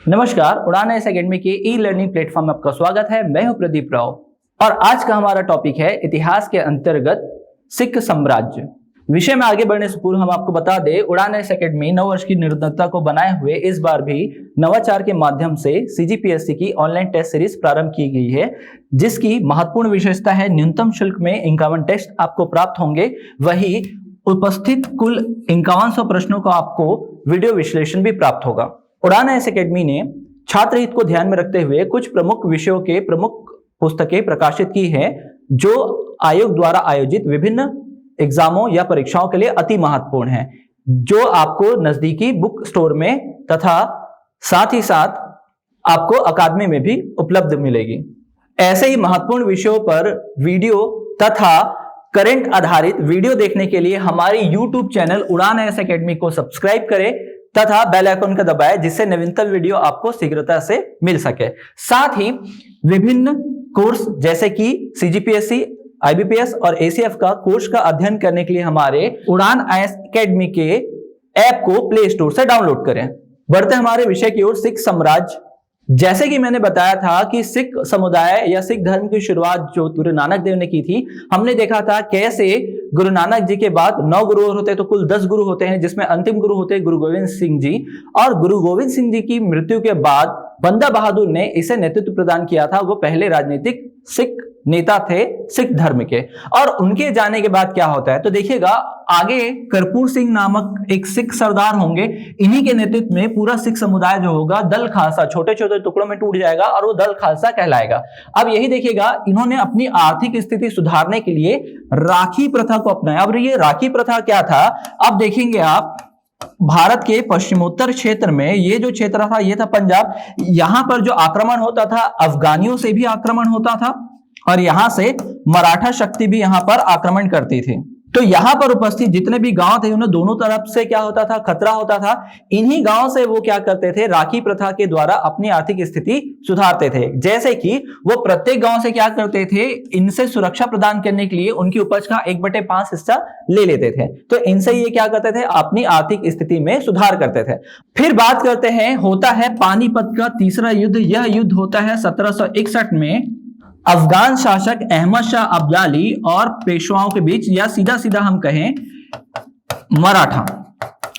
नमस्कार, उड़ान S academy के ई लर्निंग प्लेटफॉर्म में आपका स्वागत है। मैं हूं प्रदीप राव और आज का हमारा टॉपिक है इतिहास के अंतर्गत सिख साम्राज्य। विषय में आगे बढ़ने से पूर्व हम आपको बता दें, उड़ान एस एकेडमी 9 वर्ष की निरंतरता को बनाए हुए इस बार भी नवाचार के माध्यम से सीजीपीएससी की ऑनलाइन टेस्ट सीरीज प्रारंभ की गई है, जिसकी महत्वपूर्ण विशेषता है न्यूनतम शुल्क में 51 टेस्ट आपको प्राप्त होंगे। वही उपस्थित कुल 5100 प्रश्नों का आपको वीडियो विश्लेषण भी प्राप्त होगा। उड़ान एस एकेडमी ने छात्र हित को ध्यान में रखते हुए कुछ प्रमुख विषयों के प्रमुख पुस्तकें प्रकाशित की है, जो आयोग द्वारा आयोजित विभिन्न एग्जामों या परीक्षाओं के लिए अति महत्वपूर्ण है, जो आपको नजदीकी बुक स्टोर में तथा साथ ही साथ आपको अकादमी में भी उपलब्ध मिलेगी। ऐसे ही महत्वपूर्ण विषयों पर वीडियो तथा करंट आधारित वीडियो देखने के लिए हमारी यूट्यूब चैनल उड़ान एस एकेडमी को सब्सक्राइब करें तथा बेल आइकन का दबाएं, जिससे नवीनतम वीडियो आपको शीघ्रता से मिल सके। साथ ही विभिन्न कोर्स जैसे कि सीजीपीएससी, आईबीपीएस और एसीएफ का कोर्स का अध्ययन करने के लिए हमारे उड़ान एस एकेडमी के ऐप को प्ले स्टोर से डाउनलोड करें। बढ़ते हमारे विषय की ओर, सिख साम्राज्य। जैसे कि मैंने बताया था कि सिख समुदाय या सिख धर्म की शुरुआत जो गुरु नानक देव ने की थी, हमने देखा था कैसे गुरु नानक जी के बाद 9 गुरु होते हैं, तो कुल 10 गुरु होते हैं, जिसमें अंतिम गुरु होते हैं गुरु गोविंद सिंह जी। और गुरु गोविंद सिंह जी की मृत्यु के बाद बंदा बहादुर ने इसे नेतृत्व प्रदान किया था। वो पहले राजनीतिक सिख नेता थे सिख धर्म के। और उनके जाने के बाद क्या होता है, तो देखिएगा आगे कर्पूर सिंह नामक एक सिख सरदार होंगे। इन्हीं के नेतृत्व में पूरा सिख समुदाय जो होगा दल खालसा छोटे छोटे टुकड़ों में टूट जाएगा और वो दल खालसा कहलाएगा। अब यही देखिएगा, इन्होंने अपनी आर्थिक स्थिति सुधारने के लिए राखी प्रथा को अपनाया। अब ये राखी प्रथा क्या था, अब देखेंगे आप, भारत के पश्चिमोत्तर क्षेत्र में ये जो क्षेत्र था ये था पंजाब। यहां पर जो आक्रमण होता था, अफगानियों से भी आक्रमण होता था और यहां से मराठा शक्ति भी यहां पर आक्रमण करती थी। तो यहां पर उपस्थित जितने भी गांव थे, उन्हें दोनों तरफ से क्या होता था, खतरा होता था। इन्हीं गांव से वो क्या करते थे, राखी प्रथा के द्वारा अपनी आर्थिक स्थिति सुधारते थे। जैसे कि वो प्रत्येक गांव से क्या करते थे, इनसे सुरक्षा प्रदान करने के लिए उनकी उपज का 1/5 हिस्सा ले लेते थे। तो इनसे ये क्या करते थे, अपनी आर्थिक स्थिति में सुधार करते थे। फिर बात करते हैं, होता है पानीपत का तीसरा युद्ध। यह युद्ध होता है 1761 में अफगान शासक अहमद शाह अब्दाली और पेशवाओं के बीच, या सीधा सीधा हम कहें मराठा,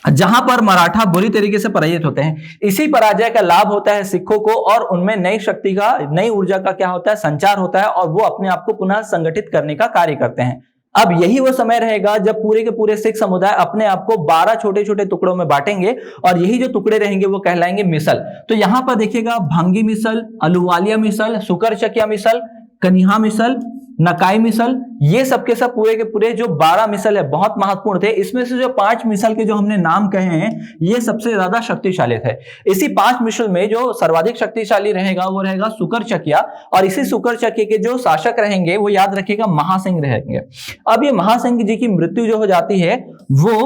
जहां पर मराठा बुरी तरीके से पराजित होते हैं। इसी पराजय का लाभ होता है सिखों को और उनमें नई शक्ति का, नई ऊर्जा का क्या होता है, संचार होता है और वो अपने आप को पुनः संगठित करने का कार्य करते हैं। अब यही वो समय रहेगा जब पूरे के पूरे सिख समुदाय अपने आप को 12 छोटे छोटे टुकड़ों में बांटेंगे और यही जो टुकड़े रहेंगे वो कहलाएंगे मिसल। तो यहां पर देखिएगा, भंगी मिसल, अलुवालिया मिसल, सुकरचकिया मिसल, कनिहा मिसल, नकाई मिसल, ये सबके सब पूरे के पूरे जो 12 मिसल है बहुत महत्वपूर्ण थे। इसमें से जो 5 मिसल के जो हमने नाम कहे हैं, ये सबसे ज्यादा शक्तिशाली थे। इसी 5 मिसल में जो सर्वाधिक शक्तिशाली रहेगा वो रहेगा सुकरचकिया, और इसी सुकरचकिया के जो शासक रहेंगे वो याद रखिएगा महासिंह रहेंगे। अब ये महासिंह जी की मृत्यु जो हो जाती है वो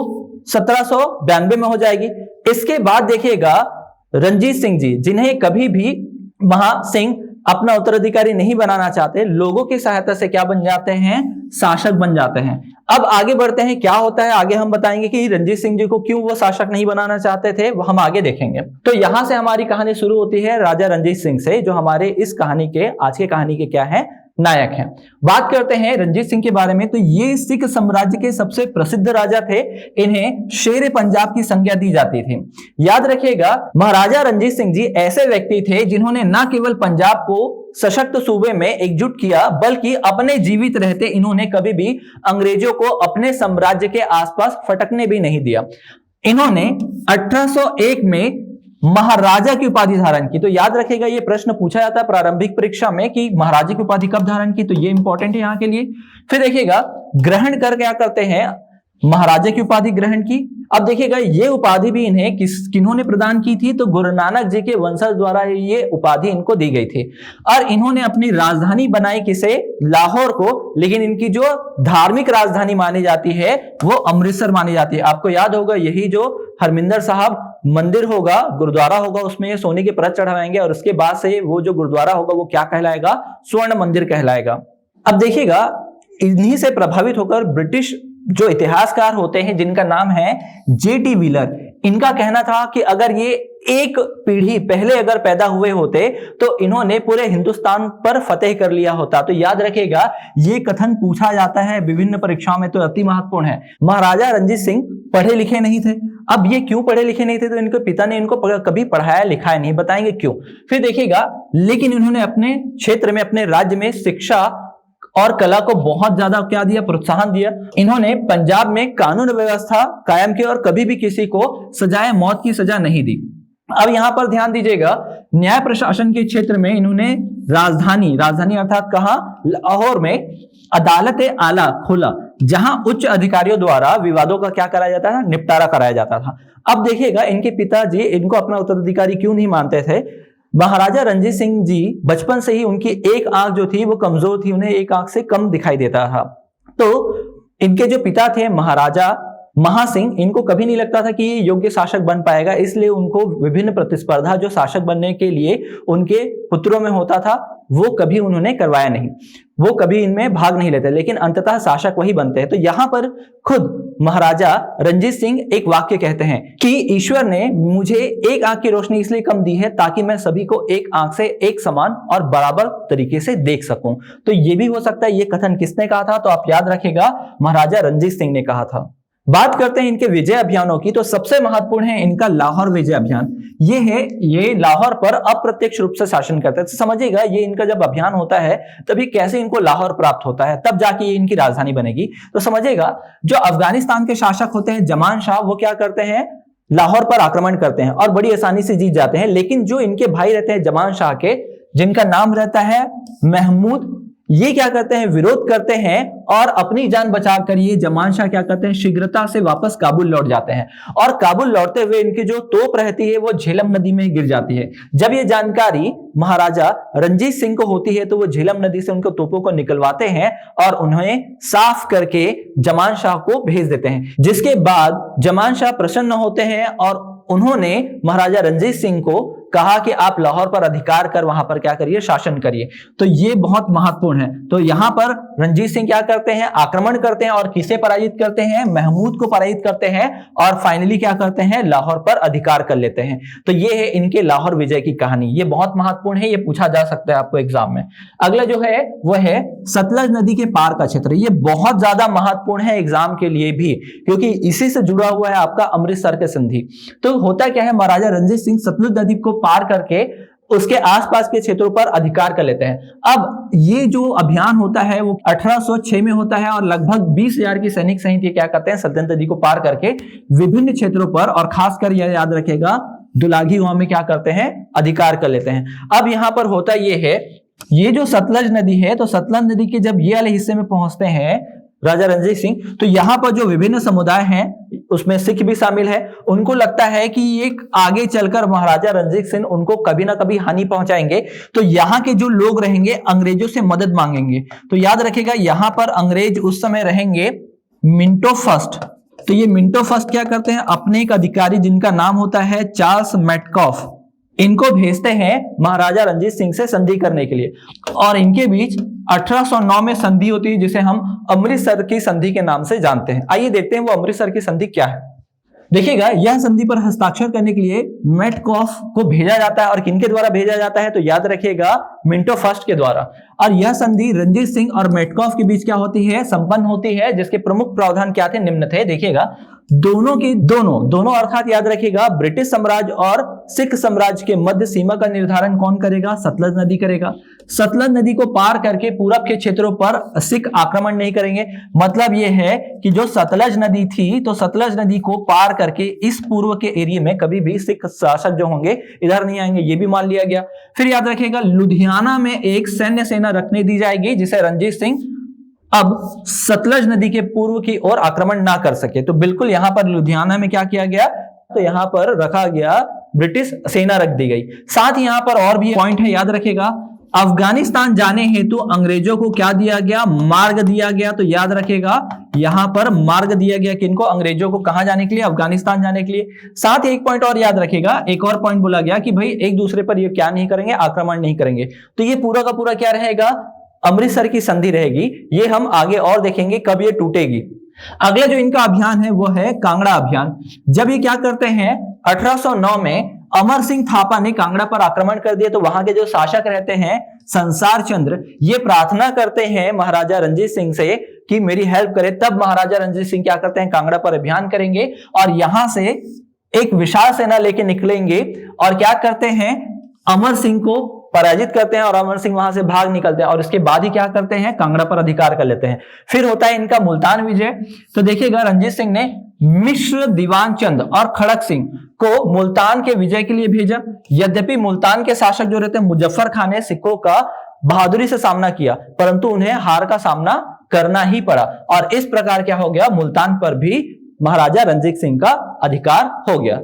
1792 में हो जाएगी। इसके बाद देखिएगा रणजीत सिंह जी, जिन्हें कभी भी महासिंह अपना उत्तराधिकारी नहीं बनाना चाहते, लोगों की सहायता से क्या बन जाते हैं, शासक बन जाते हैं। अब आगे बढ़ते हैं, क्या होता है आगे हम बताएंगे कि रणजीत सिंह जी को क्यों वो शासक नहीं बनाना चाहते थे, वो हम आगे देखेंगे। तो यहां से हमारी कहानी शुरू होती है राजा रणजीत सिंह से, जो हमारे इस कहानी के, आज की कहानी के क्या है, नायक हैं। बात करते हैं रणजीत सिंह के बारे में, तो ये सिख साम्राज्य के सबसे प्रसिद्ध राजा थे। इन्हें शेर पंजाब की संज्ञा दी जाती थी। याद रखिएगा, महाराजा रणजीत सिंह जी ऐसे व्यक्ति थे जिन्होंने न केवल पंजाब को सशक्त सूबे में एकजुट किया, बल्कि अपने जीवित रहते इन्होंने कभी भी अंग्रेजों को अपने साम्राज्य के आसपास फटकने भी नहीं दिया। इन्होंने 1801 में महाराजा की उपाधि धारण की। तो याद रखिएगा, ये प्रश्न पूछा जाता है प्रारंभिक परीक्षा में कि महाराजा की उपाधि कब धारण की, तो ये इंपॉर्टेंट है यहाँ के लिए। फिर देखिएगा, ग्रहण कर क्या करते हैं, महाराजा की उपाधि ग्रहण की। अब देखिएगा, ये उपाधि भी इन्हें किन्होंने प्रदान की थी, तो गुरु नानक जी के वंशज द्वारा ये उपाधि इनको दी गई थी। और इन्होंने अपनी राजधानी बनाई किसे, लाहौर को, लेकिन इनकी जो धार्मिक राजधानी मानी जाती है वो अमृतसर मानी जाती है। आपको याद होगा, यही जो हरमिंदर साहब मंदिर होगा, गुरुद्वारा होगा, उसमें ये सोने की परत चढ़ाएंगे और उसके बाद से वो जो गुरुद्वारा होगा वो क्या कहलाएगा, स्वर्ण मंदिर कहलाएगा। अब देखिएगा, इन्हीं से प्रभावित होकर ब्रिटिश जो इतिहासकार होते हैं जिनका नाम है जेटी व्हीलर, इनका कहना था कि अगर ये एक पीढ़ी पहले अगर पैदा हुए होते तो इन्होंने पूरे हिंदुस्तान पर फतेह कर लिया होता। तो याद रखिएगा, ये कथन पूछा जाता है विभिन्न परीक्षाओं में, तो अति महत्वपूर्ण है। महाराजा रणजीत सिंह पढ़े लिखे नहीं थे। अब ये क्यों पढ़े लिखे नहीं थे? तो इनके पिता ने इनको कभी पढ़ाया लिखाया नहीं, बताएंगे क्यों। फिर देखिएगा, लेकिन इन्होंने अपने क्षेत्र में, अपने राज्य में शिक्षा और कला को बहुत ज्यादा क्या दिया, प्रोत्साहन दिया। इन्होंने पंजाब में कानून व्यवस्था कायम की और कभी भी किसी को सजाए मौत की सजा नहीं दी। अब यहां पर ध्यान दीजिएगा, न्याय प्रशासन के क्षेत्र में इन्होंने राजधानी अर्थात कहां, लाहौर में अदालत आला खोला, जहां उच्च अधिकारियों द्वारा विवादों का क्या कराया जाता था, निपटारा कराया जाता था। अब देखिएगा, इनके पिताजी इनको अपना उत्तराधिकारी क्यों नहीं मानते थे। महाराजा रणजीत सिंह जी बचपन से ही उनकी एक आंख जो थी वो कमजोर थी, उन्हें एक आंख से कम दिखाई देता था। तो इनके जो पिता थे महाराजा महासिंह, इनको कभी नहीं लगता था कि ये योग्य शासक बन पाएगा, इसलिए उनको विभिन्न प्रतिस्पर्धा जो शासक बनने के लिए उनके पुत्रों में होता था वो कभी उन्होंने करवाया नहीं, वो कभी इनमें भाग नहीं लेते, लेकिन अंततः शासक वही बनते हैं। तो यहां पर खुद महाराजा रणजीत सिंह एक वाक्य कहते हैं कि ईश्वर ने मुझे एक आंख की रोशनी इसलिए कम दी है ताकि मैं सभी को एक आंख से एक समान और बराबर तरीके से देख सकूं। तो ये भी हो सकता है, ये कथन किसने कहा था? तो आप याद रखिएगा, महाराजा रणजीत सिंह ने कहा था। बात करते हैं इनके विजय अभियानों की, तो सबसे महत्वपूर्ण है इनका लाहौर विजय अभियान। ये लाहौर पर अप्रत्यक्ष रूप से शासन करते हैं। तो समझिएगा, ये इनका जब अभियान होता है तभी कैसे इनको लाहौर प्राप्त होता है, तब जाके ये इनकी राजधानी बनेगी। तो समझिएगा, जो अफगानिस्तान के शासक होते हैं जमान शाह, वो क्या करते हैं, लाहौर पर आक्रमण करते हैं और बड़ी आसानी से जीत जाते हैं। लेकिन जो इनके भाई रहते हैं जमान शाह के, जिनका नाम रहता है महमूद, ये क्या करते हैं, विरोध करते हैं और अपनी जान बचाकर ये जमान शाह क्या करते हैं, शीघ्रता से वापस काबुल लौट जाते हैं। और काबुल लौटते हुए इनकी जो तोप रहती है वो झेलम नदी में गिर जाती है। जब ये जानकारी महाराजा रणजीत सिंह को होती है तो वो झेलम नदी से उनको तोपों को निकलवाते हैं और उन्हें साफ करके जमान शाह को भेज देते हैं। जिसके बाद जमान शाह प्रसन्न होते हैं और उन्होंने महाराजा रणजीत सिंह को कहा कि आप लाहौर पर अधिकार कर वहां पर क्या करिए, शासन करिए। तो ये बहुत महत्वपूर्ण है। तो यहां पर रणजीत सिंह क्या करते हैं, आक्रमण करते हैं और किसे पराजित करते हैं, महमूद को पराजित करते हैं और फाइनली क्या करते हैं, लाहौर पर अधिकार कर लेते हैं। तो ये है इनके लाहौर विजय की कहानी। ये बहुत महत्वपूर्ण है, ये पूछा जा सकता है आपको एग्जाम में। अगला जो है वो है सतलज नदी के पार का क्षेत्र। ये बहुत ज्यादा महत्वपूर्ण है एग्जाम के लिए भी, क्योंकि इसी से जुड़ा हुआ है आपका अमृतसर के संधि। तो होता क्या है, महाराजा रणजीत सिंह सतलुज नदी को पार करके उसके आसपास के क्षेत्रों पर अधिकार कर लेते हैं। अब ये जो अभियान होता है वो 1806 में होता है और लगभग 20,000 की सैनिक सहित ये क्या करते हैं, सतलज नदी को पार करके विभिन्न क्षेत्रों पर, और खासकर यह याद रखेगा दुलागी गांव में क्या करते हैं, अधिकार कर लेते हैं। अब यहां पर होता ये है, ये जो सतलज नदी है, तो सतलज नदी के जब ये वाले हिस्से में पहुंचते हैं राजा रणजीत सिंह, तो यहां पर जो विभिन्न समुदाय हैं उसमें सिख भी शामिल है। उनको लगता है कि एक आगे चलकर महाराजा रणजीत सिंह उनको कभी ना कभी हानि पहुंचाएंगे, तो यहाँ के जो लोग रहेंगे अंग्रेजों से मदद मांगेंगे। तो याद रखिएगा, यहां पर अंग्रेज उस समय रहेंगे मिंटो फर्स्ट। तो ये मिंटो फर्स्ट क्या करते हैं, अपने एक अधिकारी जिनका नाम होता है चार्ल्स मेटकॉफ, इनको भेजते हैं महाराजा रणजीत सिंह से संधि करने के लिए। और इनके बीच 1809 में संधि होती है, जिसे हम अमृतसर की संधि के नाम से जानते हैं। आइए देखते हैं वो अमृतसर की संधि क्या है। देखिएगा, यह संधि पर हस्ताक्षर करने के लिए मेटकॉफ को भेजा जाता है, और किनके द्वारा भेजा जाता है, तो याद रखिएगा मिंटो फर्स्ट के द्वारा। और यह संधि रणजीत सिंह और मेटकॉफ के बीच क्या होती है, संपन्न होती है, जिसके प्रमुख प्रावधान क्या थे, निम्न थे। देखिएगा, दोनों अर्थात याद रखिएगा, ब्रिटिश साम्राज्य और सिख साम्राज्य के मध्य सीमा का निर्धारण कौन करेगा, सतलज नदी करेगा। सतलज नदी को पार करके पूरब के क्षेत्रों पर सिख आक्रमण नहीं करेंगे। मतलब यह है कि जो सतलज नदी थी, तो सतलज नदी को पार करके इस पूर्व के एरिया में कभी भी सिख शासक जो होंगे इधर नहीं आएंगे, ये भी मान लिया गया। फिर याद रखिएगा, लुधियाना में एक सैन्य सेना रखने दी जाएगी, जिसे रणजीत सिंह अब सतलज नदी के पूर्व की ओर आक्रमण ना कर सके। तो बिल्कुल यहां पर लुधियाना में क्या किया गया, तो यहां पर रखा गया, ब्रिटिश सेना रख दी गई। साथ ही यहां पर और भी पॉइंट है, याद रखेगा, अफगानिस्तान जाने हेतु अंग्रेजों को क्या दिया गया, मार्ग दिया गया। तो याद रखेगा, यहां पर मार्ग दिया गया किनको, अंग्रेजों को, कहां जाने के लिए, अफगानिस्तान जाने के लिए। साथ ही एक पॉइंट और याद रखेगा, एक और पॉइंट बोला गया कि भाई एक दूसरे पर ये क्या नहीं करेंगे, आक्रमण नहीं करेंगे। तो ये पूरा का पूरा क्या रहेगा, अमृतसर की संधि रहेगी। ये हम आगे और देखेंगे कब ये टूटेगी। अगला जो इनका अभियान है वो है कांगड़ा अभियान। जब ये क्या करते हैं, 1809 में अमर सिंह थापा ने कांगड़ा पर आक्रमण कर दिया तो वहां के जो शासक रहते हैं संसार चंद्र, ये प्रार्थना करते हैं महाराजा रणजीत सिंह से कि मेरी हेल्प करे। तब महाराजा रणजीत सिंह क्या करते हैं, कांगड़ा पर अभियान करेंगे और यहां से एक विशाल सेना लेके निकलेंगे और क्या करते हैं, अमर सिंह को पराजित करते हैं और अमर सिंह वहां से भाग निकलते हैं और इसके बाद ही क्या करते हैं, कांगड़ा पर अधिकार कर लेते हैं। फिर होता है इनका मुल्तान विजय। तो देखिएगा रणजीत सिंह ने मिश्र, दीवान चंद और खड़क सिंह को मुल्तान के विजय के लिए भेजा। यद्यपि मुल्तान के शासक जो रहते हैं मुजफ्फर खान ने सिखों का बहादुरी से सामना किया, परंतु उन्हें हार का सामना करना ही पड़ा और इस प्रकार क्या हो गया, मुल्तान पर भी महाराजा रणजीत सिंह का अधिकार हो गया।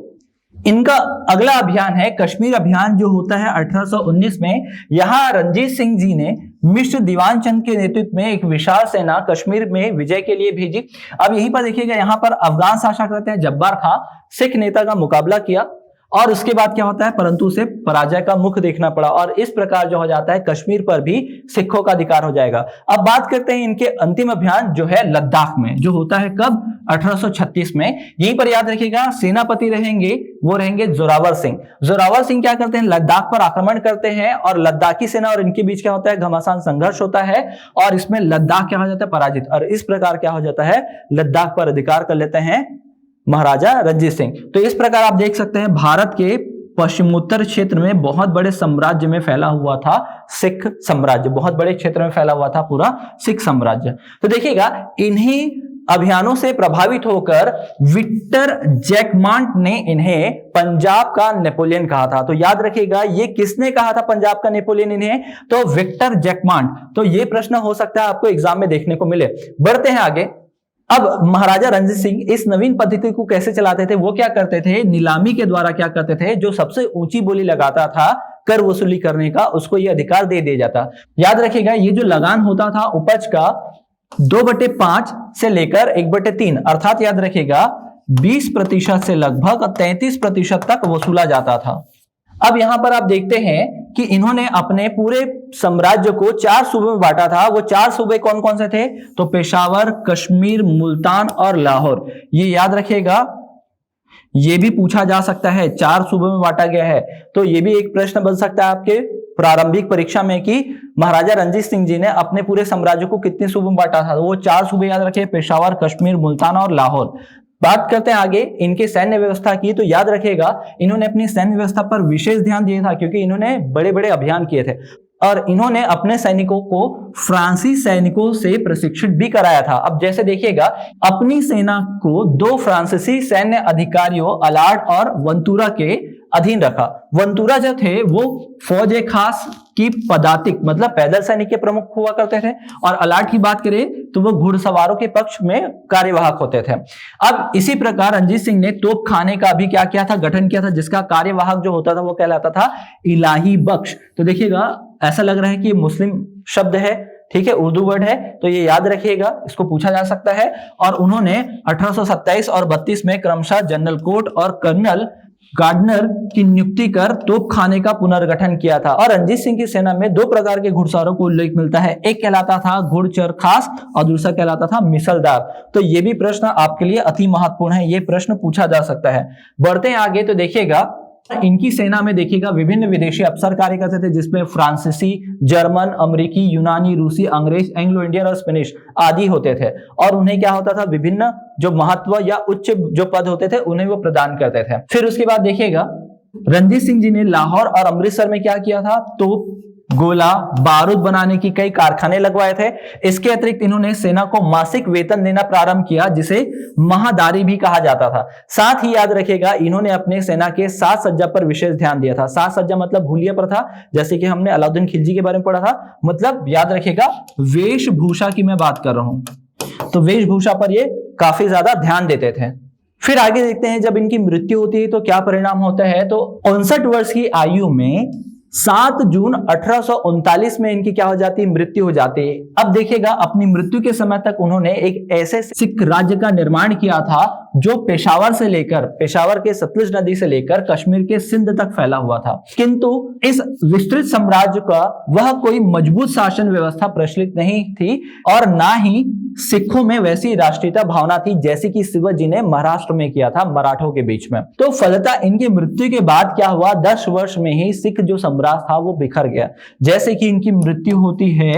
इनका अगला अभियान है कश्मीर अभियान, जो होता है 1819 में। यहां रणजीत सिंह जी ने मिश्र, दीवान चंद के नेतृत्व में एक विशाल सेना कश्मीर में विजय के लिए भेजी। अब यहीं पर देखिएगा, यहां पर अफगान शासक रहते हैं जब्बार खां, सिख नेता का मुकाबला किया और उसके बाद क्या होता है, परंतु उसे पराजय का मुख देखना पड़ा और इस प्रकार जो हो जाता है कश्मीर पर भी सिखों का अधिकार हो जाएगा। अब बात करते हैं इनके अंतिम अभियान जो है लद्दाख में, जो होता है कब, 1836 में। यहीं पर याद रखिएगा सेनापति रहेंगे, वो रहेंगे जोरावर सिंह। जोरावर सिंह क्या करते हैं, लद्दाख पर आक्रमण करते हैं और लद्दाखी सेना और इनके बीच क्या होता है, घमासान संघर्ष होता है और इसमें लद्दाख क्या हो जाता है, पराजित। और इस प्रकार क्या हो जाता है, लद्दाख पर अधिकार कर लेते हैं महाराजा रणजीत सिंह। तो इस प्रकार आप देख सकते हैं भारत के पश्चिमोत्तर क्षेत्र में बहुत बड़े साम्राज्य में फैला हुआ था सिख साम्राज्य, बहुत बड़े क्षेत्र में फैला हुआ था पूरा सिख साम्राज्य। तो देखिएगा इन्हीं अभियानों से प्रभावित होकर विक्टर जैकमांट ने इन्हें पंजाब का नेपोलियन कहा था। तो याद रखिएगा ये किसने कहा था पंजाब का नेपोलियन इन्हें, तो विक्टर जैकमांट। तो ये प्रश्न हो सकता है आपको एग्जाम में देखने को मिले। बढ़ते हैं आगे। अब महाराजा रणजीत सिंह इस नवीन पद्धति को कैसे चलाते थे, वो क्या करते थे, नीलामी के द्वारा क्या करते थे, जो सबसे ऊंची बोली लगाता था कर वसूली करने का, उसको ये अधिकार दे दिया जाता। याद रखिएगा ये जो लगान होता था उपज का 2/5 से लेकर 1/3, अर्थात याद रखिएगा 20% से लगभग 33% तक वसूला जाता था। अब यहां पर आप देखते हैं कि इन्होंने अपने पूरे साम्राज्य को 4 सूबे में बांटा था। वो 4 सूबे कौन कौन से थे, तो पेशावर, कश्मीर, मुल्तान और लाहौर। ये याद रखिएगा, ये भी पूछा जा सकता है, 4 सूबे में बांटा गया है। तो ये भी एक प्रश्न बन सकता है आपके प्रारंभिक परीक्षा में कि महाराजा रणजीत सिंह जी ने अपने पूरे साम्राज्य को कितने सूबे में बांटा था। वो 4 सूबे याद रखिए, पेशावर, कश्मीर, मुल्तान और लाहौर। बात करते हैं आगे इनके सैन्य व्यवस्था की। तो याद रखिएगा इन्होंने अपनी सैन्य व्यवस्था पर विशेष ध्यान दिया था, क्योंकि इन्होंने बड़े बड़े अभियान किए थे और इन्होंने अपने सैनिकों को फ्रांसीसी सैनिकों से प्रशिक्षित भी कराया था। अब जैसे देखिएगा, अपनी सेना को 2 फ्रांसीसी सैन्य अधिकारियों अलार्ड और वंतूरा के अधीन रखा। वंतूरा जो थे वो फौज खास की पदातिक मतलब पैदल सैनिक के प्रमुख हुआ करते थे और अलार्ड की बात करें तो वो घुड़सवारों के पक्ष में कार्यवाहक होते थे। अब इसी प्रकार रणजीत सिंह ने तोप खाने का भी क्या किया था, गठन किया था, जिसका कार्यवाहक जो होता था वो कहलाता था इलाही बख्श। तो देखिएगा ऐसा लग रहा है कि मुस्लिम शब्द है, ठीक है, उर्दू वर्ड है, तो ये याद रखिएगा, इसको पूछा जा सकता है। और उन्होंने 1827 और 32 में क्रमशः जनरल कोट और कर्नल गार्डनर की नियुक्ति कर तोपखाने का पुनर्गठन किया था। और रणजीत सिंह की सेना में 2 प्रकार के घुड़सवारों को उल्लेख मिलता है, एक कहलाता था घुड़चर खास और दूसरा कहलाता था मिसलदार। तो ये भी प्रश्न आपके लिए अति महत्वपूर्ण है, ये प्रश्न पूछा जा सकता है। बढ़ते हैं आगे तो देखिएगा इनकी सेना में देखिएगा विभिन्न विदेशी अफसर कार्य करते थे, जिसमें फ्रांसीसी, जर्मन, अमेरिकी, यूनानी, रूसी, अंग्रेज, एंग्लो इंडियन और स्पेनिश आदि होते थे। और उन्हें क्या होता था, विभिन्न जो महत्व या उच्च जो पद होते थे उन्हें वो प्रदान करते थे। फिर उसके बाद देखिएगा रणजीत सिंह जी ने लाहौर और अमृतसर में क्या किया था, तो गोला बारूद बनाने की कई कारखाने लगवाए थे। इसके अतिरिक्त इन्होंने सेना को मासिक वेतन देना प्रारंभ किया, जिसे महादारी भी कहा जाता था। साथ ही याद रखिएगा इन्होंने अपने सेना के साज सज्जा पर विशेष ध्यान दिया था। साज सज्जा मतलब भूलिया प्रथा, जैसे कि हमने अलाउद्दीन खिलजी के बारे में पढ़ा था, मतलब याद रखिएगा वेशभूषा की मैं बात कर रहा हूं, तो वेशभूषा पर ये काफी ज्यादा ध्यान देते थे। फिर आगे देखते हैं जब इनकी मृत्यु होती है तो क्या परिणाम होता है, तो 59 वर्ष की आयु में 7 जून 1839 में इनकी क्या हो जाती है, मृत्यु हो जाती है। अब देखिएगा अपनी मृत्यु के समय तक उन्होंने एक ऐसे सिख राज्य का निर्माण किया था जो पेशावर के सतलुज नदी से लेकर कश्मीर के सिंध तक फैला हुआ था। किंतु इस विस्तृत साम्राज्य का वह कोई मजबूत शासन व्यवस्था प्रचलित नहीं थी और ना ही सिखों में वैसी राष्ट्रीयता भावना थी जैसी कि शिवाजी ने महाराष्ट्र में किया था मराठों के बीच में। तो फलतः इनकी मृत्यु के बाद क्या हुआ, 10 वर्ष में ही सिख जो साम्राज्य था वो बिखर गया। जैसे कि इनकी मृत्यु होती है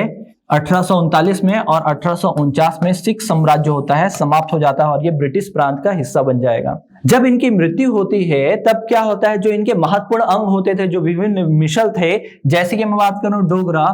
1839 में और 1849 में सिख साम्राज्य होता है, समाप्त हो जाता है और ये ब्रिटिश प्रांत का हिस्सा बन जाएगा। जब इनकी मृत्यु होती है तब क्या होता है, जो इनके महत्वपूर्ण अंग होते थे, जो विभिन्न मिशल थे, जैसे कि मैं बात करूं डोगरा,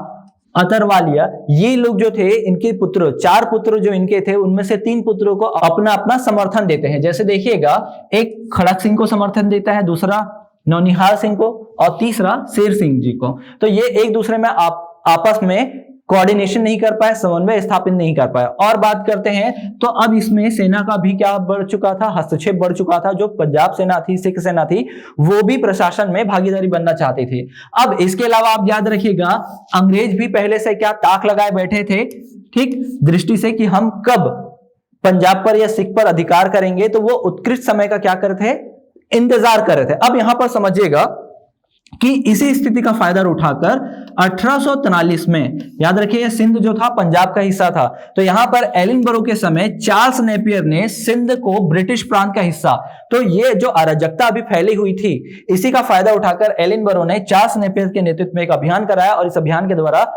अतरवालिया, ये लोग जो थे इनके पुत्र, 4 पुत्र जो इनके थे उनमें से 3 पुत्रों को अपना अपना समर्थन देते हैं। जैसे देखिएगा, एक खड़क सिंह को समर्थन देता है, दूसरा नौनिहाल सिंह को और तीसरा शेर सिंह जी को। तो ये एक दूसरे में आपस में कोऑर्डिनेशन नहीं कर पाए, समन्वय स्थापित नहीं कर पाए। और बात करते हैं तो अब इसमें सेना का भी क्या बढ़ चुका था, हस्तक्षेप बढ़ चुका था। जो पंजाब सेना थी, सिख सेना थी, वो भी प्रशासन में भागीदारी बनना चाहती थी। अब इसके अलावा आप याद रखिएगा, अंग्रेज भी पहले से क्या ताक लगाए बैठे थे, ठीक दृष्टि से कि हम कब पंजाब पर या सिख पर अधिकार करेंगे। तो वो उत्कृष्ट समय का क्या करते थे, इंतजार कर रहे थे। अब यहां पर समझिएगा कि इसी स्थिति का फायदा उठाकर 1843 में, याद रखिए सिंध जो था पंजाब का हिस्सा था, तो यहां पर एलिनबरो के समय चार्ल्स नेपियर ने सिंध को ब्रिटिश प्रांत का हिस्सा, तो ये जो अराजकता अभी फैली हुई थी, इसी का फायदा उठाकर एलिनबरो ने चार्ल्स नेपियर के नेतृत्व में एक अभियान कराया और इस अभियान के द्वारा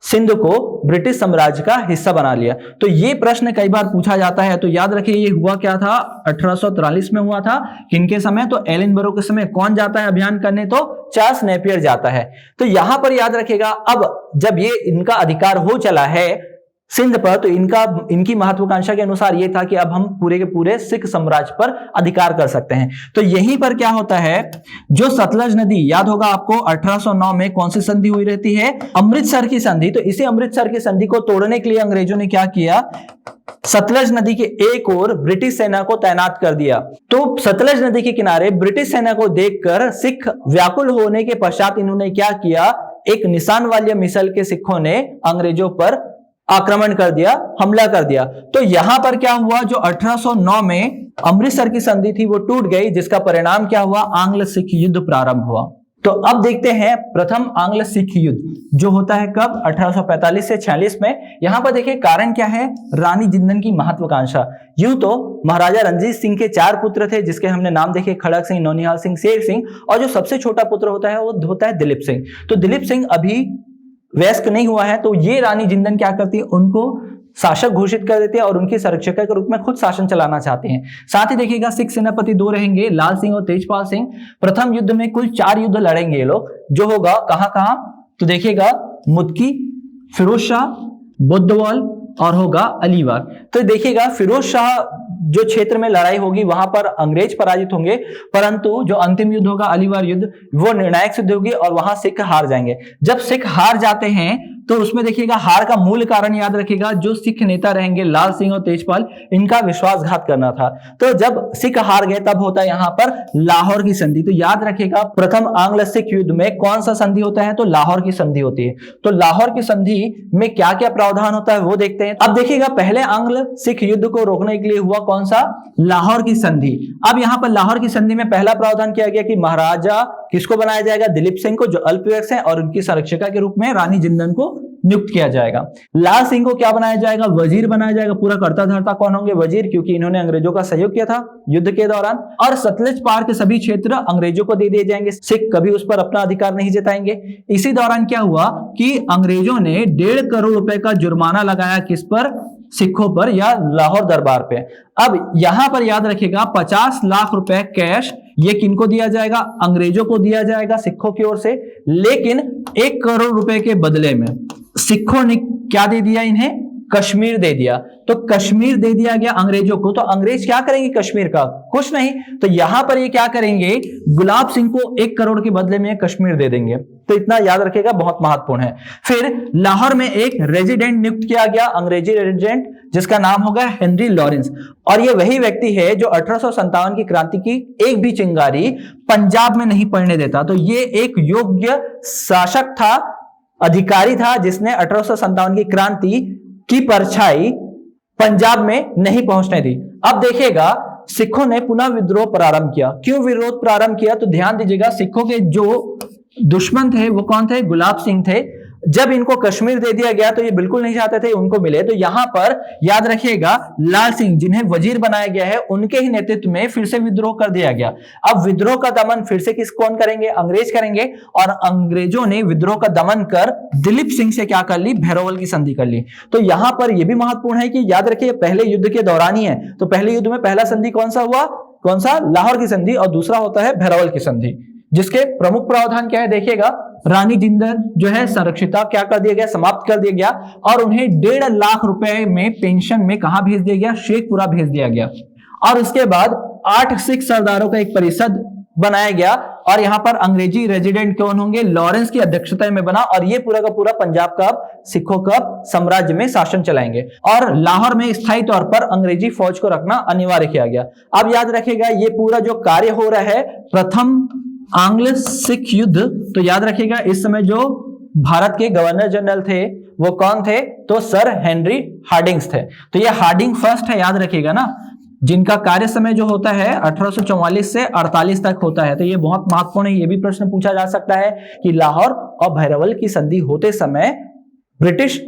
सिंध को ब्रिटिश साम्राज्य का हिस्सा बना लिया। तो ये प्रश्न कई बार पूछा जाता है, तो याद रखिए ये हुआ क्या था, 1843 में हुआ था। किनके समय, तो एलिनबरो के समय। कौन जाता है अभियान करने, तो चार्ल्स नेपियर जाता है। तो यहां पर याद रखिएगा, अब जब ये इनका अधिकार हो चला है सिंध पर, तो इनकी महत्वाकांक्षा के अनुसार यह था कि अब हम पूरे के पूरे सिख साम्राज्य पर अधिकार कर सकते हैं। तो यहीं पर क्या होता है, जो सतलज नदी, याद होगा आपको 1809 में कौन सी संधि हुई रहती है, अमृतसर की संधि। तो इसी अमृतसर की संधि को तोड़ने के लिए अंग्रेजों ने क्या किया, सतलज नदी के एक ओर ब्रिटिश सेना को तैनात कर दिया। तो सतलज नदी के किनारे ब्रिटिश सेना को देखकर सिख व्याकुल होने के पश्चात इन्होंने क्या किया, एक निशान वाली मिसाइल के सिखों ने अंग्रेजों पर आक्रमण कर दिया, हमला कर दिया। तो यहां पर क्या हुआ, जो 1809 में अमृतसर की संधि थी वो टूट गई, जिसका परिणाम क्या हुआ, आंग्ल सिख युद्ध प्रारंभ हुआ। तो अब देखते हैं प्रथम आंग्ल सिख युद्ध जो होता है कब, 1845 से 46 में। यहां पर देखिए कारण क्या है, रानी जिंदन की महत्वाकांक्षा। यूं तो महाराजा रणजीत सिंह के 4 पुत्र थे, जिसके हमने नाम देखे, खड़क सिंह, नौनिहाल सिंह, शेर सिंह, और जो सबसे छोटा पुत्र होता है वो होता है दिलीप सिंह। तो दिलीप सिंह अभी वयस्क नहीं हुआ है, तो ये रानी जिंदन क्या करती है, उनको शासक घोषित कर देते हैं और उनकी संरक्षिका के रूप में खुद शासन चलाना चाहते हैं। साथ ही देखिएगा सिख सेनापति 2 रहेंगे, लाल सिंह और तेजपाल सिंह। प्रथम युद्ध में कुल 4 युद्ध लड़ेंगे ये लोग, जो होगा कहां कहां, तो देखिएगा मुदकी, फिरोज शाह, बुद्धवाल और होगा अलीवार। तो देखिएगा फिरोज शाह जो क्षेत्र में लड़ाई होगी वहां पर अंग्रेज पराजित होंगे, परंतु जो अंतिम युद्ध होगा अलीवार युद्ध, वो निर्णायक सिद्ध होगी और वहां सिख हार जाएंगे। जब सिख हार जाते हैं तो उसमें देखिएगा हार का मूल कारण याद रखिएगा, जो सिख नेता रहेंगे लाल सिंह और तेजपाल, इनका विश्वासघात करना था। तो जब सिख हार गए तब होता है यहां पर लाहौर की संधि। तो याद रखिएगा प्रथम आंग्ल सिख युद्ध में कौन सा संधि होता है, तो लाहौर की संधि होती है। तो लाहौर की संधि में क्या क्या प्रावधान होता है वो देखते हैं। अब देखिएगा पहले आंग्ल सिख युद्ध को रोकने के लिए हुआ कौन सा, लाहौर की संधि। अब यहां पर लाहौर की संधि में पहला प्रावधान किया गया कि महाराजा किसको बनाया जाएगा, दिलीप सिंह को, जो अल्पवयस्क हैं, और उनकी संरक्षिका के रूप में रानी जिंदन को नियुक्त किया जाएगा। लाल सिंह को क्या बनाया जाएगा, वजीर बनाया जाएगा। पूरा कर्ता धर्ता कौन होंगे, वजीर, क्योंकि इन्होंने अंग्रेजों का सहयोग किया था युद्ध के दौरान। और सतलज पार के सभी क्षेत्र अंग्रेजों को दे दिए जाएंगे, सिख कभी उस पर अपना अधिकार नहीं जताएंगे। इसी दौरान क्या हुआ कि अंग्रेजों ने 1.5 करोड़ रुपए का जुर्माना लगाया, किस पर, सिखों पर या लाहौर दरबार पे। अब यहां पर याद रखिएगा 50 लाख रुपए कैश ये किनको दिया जाएगा, अंग्रेजों को दिया जाएगा सिखों की ओर से, लेकिन 1 करोड़ रुपए के बदले में सिखों ने क्या दे दिया, इन्हें कश्मीर दे दिया। तो कश्मीर दे दिया गया अंग्रेजों को। तो अंग्रेज क्या करेंगे कश्मीर का, कुछ नहीं। तो यहां पर ये क्या करेंगे, गुलाब सिंह को 1 करोड़ के बदले में कश्मीर दे देंगे। तो इतना याद रखिएगा, बहुत महत्वपूर्ण है। फिर लाहौर में एक रेजिडेंट नियुक्त किया गया, अंग्रेजी रेजिडेंट, जिसका नाम होगा हेनरी लॉरेंस। और ये वही व्यक्ति है जो 1857 की क्रांति की एक भी चिंगारी पंजाब में नहीं पड़ने देता। तो ये एक योग्य शासक था, अधिकारी था, जिसने 1857 की क्रांति की परछाई पंजाब में नहीं पहुंचने दी। अब देखिएगा सिखों ने पुनः विद्रोह प्रारंभ किया। क्यों विरोध प्रारंभ किया? तो ध्यान दीजिएगा, सिखों के जो दुश्मन थे वो कौन थे? गुलाब सिंह थे। जब इनको कश्मीर दे दिया गया तो ये बिल्कुल नहीं चाहते थे उनको मिले, तो यहां पर याद रखिएगा लाल सिंह जिन्हें वजीर बनाया गया है, उनके ही नेतृत्व में फिर से विद्रोह कर दिया गया। अब विद्रोह का दमन फिर से कौन करेंगे? अंग्रेज करेंगे। और अंग्रेजों ने विद्रोह का दमन कर दिलीप सिंह से क्या कर ली? भैरवल की संधि कर ली। तो यहां पर यह भी महत्वपूर्ण है कि याद रखिए पहले युद्ध के दौरान ही है, तो पहले युद्ध में पहला संधि कौन सा हुआ? कौन सा? लाहौर की संधि। और दूसरा होता है भैरवल की संधि, जिसके प्रमुख प्रावधान क्या है? देखिएगा, रानी जिंदल जो है संरक्षिता क्या कर दिया गया? समाप्त कर दिया गया। और उन्हें 1.5 लाख रुपए में पेंशन में कहां भेज दिया गया? शेखपुरा भेज दिया गया। और उसके बाद 8 सिख सरदारों का एक परिषद बनाया गया, और यहां पर अंग्रेजी रेजिडेंट कौन होंगे? लॉरेंस की अध्यक्षता में बना, और ये पूरा का पूरा पंजाब का सिखों का साम्राज्य में शासन चलाएंगे। और लाहौर में स्थायी तौर पर अंग्रेजी फौज को रखना अनिवार्य किया गया। अब याद रखिएगा ये पूरा जो कार्य हो रहा है, प्रथम आंग्ल सिख युद्ध, तो याद रखिएगा इस समय जो भारत के गवर्नर जनरल थे वो कौन थे? तो सर हेनरी हार्डिंग्स थे। तो ये हार्डिंग फर्स्ट है, याद रखिएगा ना, जिनका कार्य समय जो होता है 1844 से 48 तक होता है। तो ये बहुत महत्वपूर्ण है, ये भी प्रश्न पूछा जा सकता है कि लाहौर और भैरवल की संधि होते समय ब्रिटिश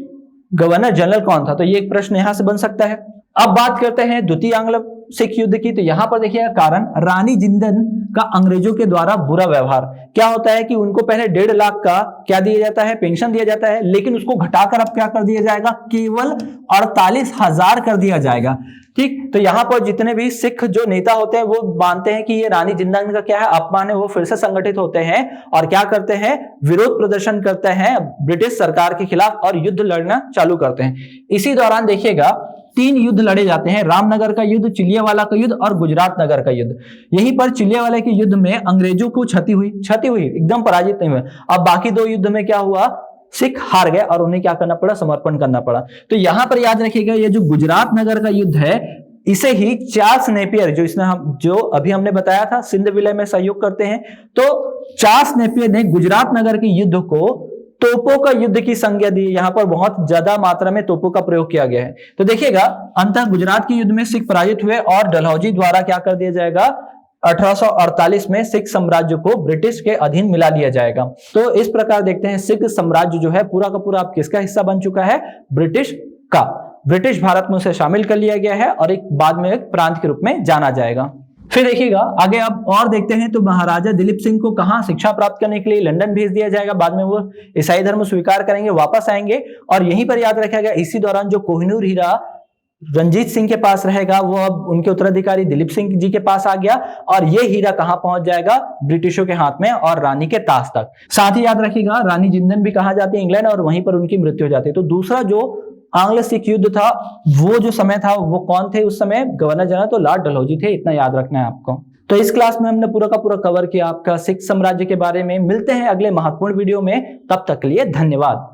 गवर्नर जनरल कौन था? तो ये एक प्रश्न यहां से बन सकता है। अब बात करते हैं द्वितीय आंग्ल सिख युद्ध की। तो यहां पर देखिए कारण रानी जिंदल का अंग्रेजों के द्वारा बुरा व्यवहार। क्या होता है कि उनको पहले 1.5 लाख का क्या दिया जाता है? पेंशन दिया जाता है, लेकिन उसको घटाकर अब क्या कर दिया जाएगा? केवल 48,000 कर दिया जाएगा। ठीक, तो यहां पर जितने भी सिख जो नेता होते हैं वो मानते हैं कि ये रानी जिंदल का क्या है? अपमान है। वो फिर से संगठित होते हैं और क्या करते हैं? विरोध प्रदर्शन करते हैं ब्रिटिश सरकार के खिलाफ और युद्ध लड़ना चालू करते हैं। इसी दौरान देखिएगा 3 युद्ध लड़े जाते हैं, रामनगर का युद्ध, चिलियावाला का युद्ध और गुजरात नगर का युद्ध। यहीं पर चिलियावाला के युद्ध में अंग्रेजों को क्षति हुई, एकदम पराजित नहीं हुए। अब बाकी 2 युद्ध में क्या हुआ? सिख हार गए और उन्हें क्या करना पड़ा? समर्पण करना पड़ा। तो यहां पर याद रखिएगा ये जो गुजरात नगर का युद्ध है, इसे ही चार्ल्स नेपियर जो अभी हमने बताया था सिंध विलय में सहयोग करते हैं, तो चार्ल्स नेपियर ने गुजरात नगर के युद्ध को तोपों का युद्ध की संज्ञा दी। यहां पर बहुत ज्यादा मात्रा में तोपों का प्रयोग किया गया है। तो देखिएगा अंततः गुजरात के युद्ध में सिख पराजित हुए और डलहौजी द्वारा क्या कर दिया जाएगा? 1848 में सिख साम्राज्य को ब्रिटिश के अधीन मिला लिया जाएगा। तो इस प्रकार देखते हैं सिख साम्राज्य जो है पूरा का पूरा अब किसका हिस्सा बन चुका है? ब्रिटिश का। ब्रिटिश भारत में उसे शामिल कर लिया गया है और एक बाद में एक प्रांत के रूप में जाना जाएगा। फिर देखिएगा आगे अब और देखते हैं, तो महाराजा दिलीप सिंह को कहां शिक्षा प्राप्त करने के लिए? लंदन भेज दिया जाएगा। बाद में वो ईसाई धर्म स्वीकार करेंगे, वापस आएंगे और यहीं पर याद रखा गया इसी दौरान जो कोहिनूर हीरा रंजीत सिंह के पास रहेगा वो अब उनके उत्तराधिकारी दिलीप सिंह जी के पास आ गया और ये हीरा कहां पहुंच जाएगा? ब्रिटिशों के हाथ में और रानी के ताज तक। साथ ही याद रखिएगा रानी जिंदल भी कहा जाती है इंग्लैंड और वहीं पर उनकी मृत्यु हो जाती है। तो दूसरा जो आंग्ल सिख युद्ध था वो जो समय था वो कौन थे उस समय? गवर्नर जनरल तो लॉर्ड डलहौजी थे। इतना याद रखना है आपको। तो इस क्लास में हमने पूरा का पूरा कवर किया आपका सिख साम्राज्य के बारे में। मिलते हैं अगले महत्वपूर्ण वीडियो में, तब तक के लिए धन्यवाद।